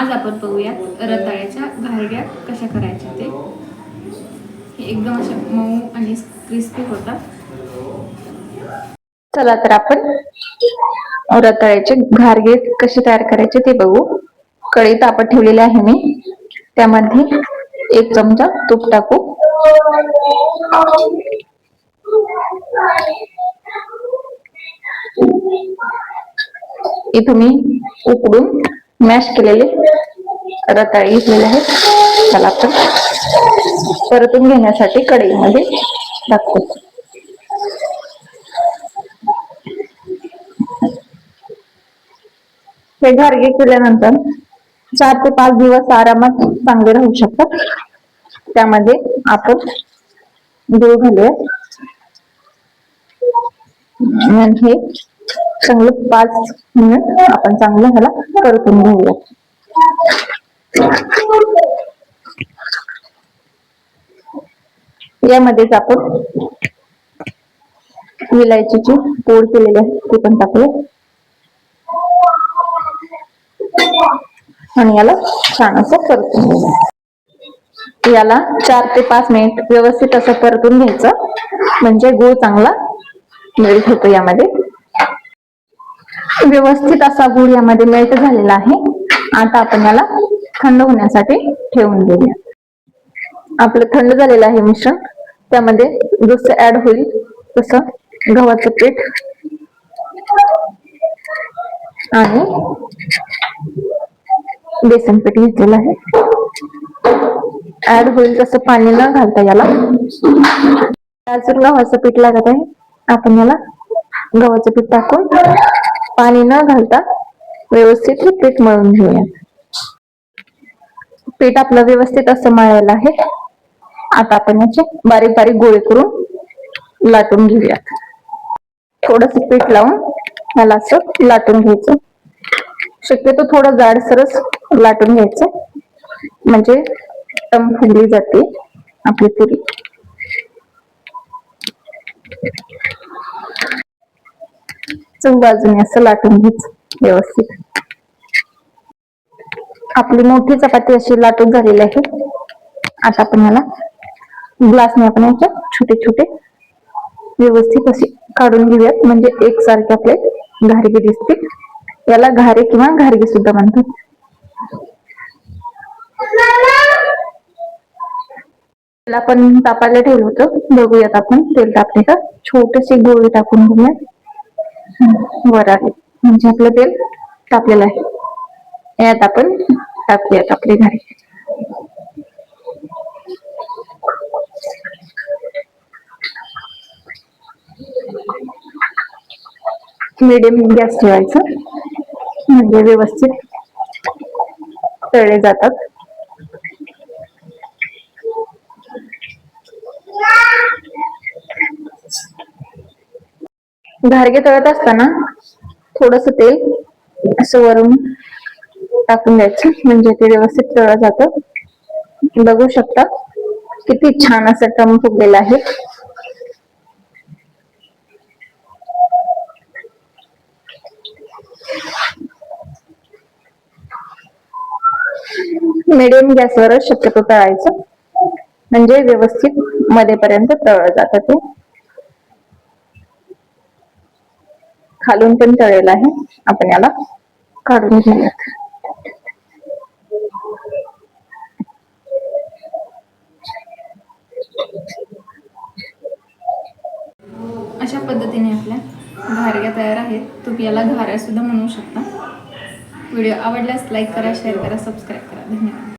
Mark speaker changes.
Speaker 1: आज आपण बघूयात रताळ्याच्या घारग्या कशा करायच्या ते. हे एकदम असे मऊ आणि क्रिस्पी होतात.
Speaker 2: चला तर आपण रताळ्याचे घारगे कसे तयार करायचे ते बघू. कढई तापत ठेवलेली आहे मी, त्यामध्ये 1 चमचा तूप टाकू. इथं मी उकडून मॅश केलेले रताळे घेतलेले आहेत. त्याला आपण परतून घेण्यासाठी कढईमध्ये टाकतो. हे घारगे केल्यानंतर 4 ते 5 दिवस आरामात चांगले राहू शकतात. त्यामध्ये आपण गूळ घालूया आणि हे चांगलं 5 मिनिट आपण चांगलं ह्याला परतून घेऊया. यामध्येच आपण विलायचीची पूड केलेली आहे ती पण टाकूया आणि याला छान असं परतून घेऊया. याला 4 ते 5 मिनिट व्यवस्थित असं परतून घ्यायचं, म्हणजे गूळ चांगला मेल्ट होतो यामध्ये. व्यवस्थित असा गूळ यामध्ये मेल्ट झालेला आहे. आता आपण याला थंड होण्यासाठी ठेवून देऊया. आपलं थंड झालेलं आहे मिश्रण. त्यामध्ये जसं ऍड होईल तसं गव्हाचं पीठ आणि बेसन पीठ घेतलेलं आहे. ऍड होईल तसं पाणी न घालता याला अजून गव्हाचं पीठ लागत आहे. आपण याला गव्हाचं पीठ टाकून पाणी न घालता व्यवस्थित हे पीठ मळून घेऊया. पीठ आपलं व्यवस्थित असं मळलेलं आहे. आता आपण याचे बारीक बारीक गोळे करून लाटून घेऊया. थोडस पीठ लावून याला असं लाटून घ्यायचं. शक्यतो थोडं जाडसरच लाटून घ्यायचं, म्हणजे टम फुगली जाते आपली पुरी. बाजूने असं लाटून घ्यायचं व्यवस्थित. आपली मोठी चपाती अशी लाटून झालेली आहे. आता आपण याला ग्लासने आपण याचे छोटे छोटे व्यवस्थित असे काढून घेऊयात, म्हणजे एकसारखे आपले घारगे दिसतील. याला घारे किंवा घारगे सुद्धा म्हणतात. तेल आपण तापायला ठेवलं होतं, बघूयात आपण तेल तापले का. छोटेसे गोळे टाकून घेऊयात वर आले, म्हणजे आपलं तेल तापलेलं आहे. यात आपण टाकूयात आपले घारगे. मीडियम गॅस ठेवायचा, म्हणजे व्यवस्थित तळले जातात. घारगे तळत असताना थोडस तेल असं वरून टाकून द्यायचं, म्हणजे ते व्यवस्थित तळलं जातं. बघू शकता किती छान असं टम फुगलेलं आहे. मीडियम गॅसवरच शक्यतो तळायचं, म्हणजे व्यवस्थित मध्येपर्यंत तळलं जातं ते. खालून पण तळलेलं आहे. आपण याला काढून घेऊयात.
Speaker 1: अशा पद्धतीने आपल्या घारग्या तयार आहेत. तुम्ही याला घाऱ्या सुद्धा म्हणू शकता. व्हिडिओ आवडल्यास लाईक करा, शेअर करा, सबस्क्राईब करा. धन्यवाद.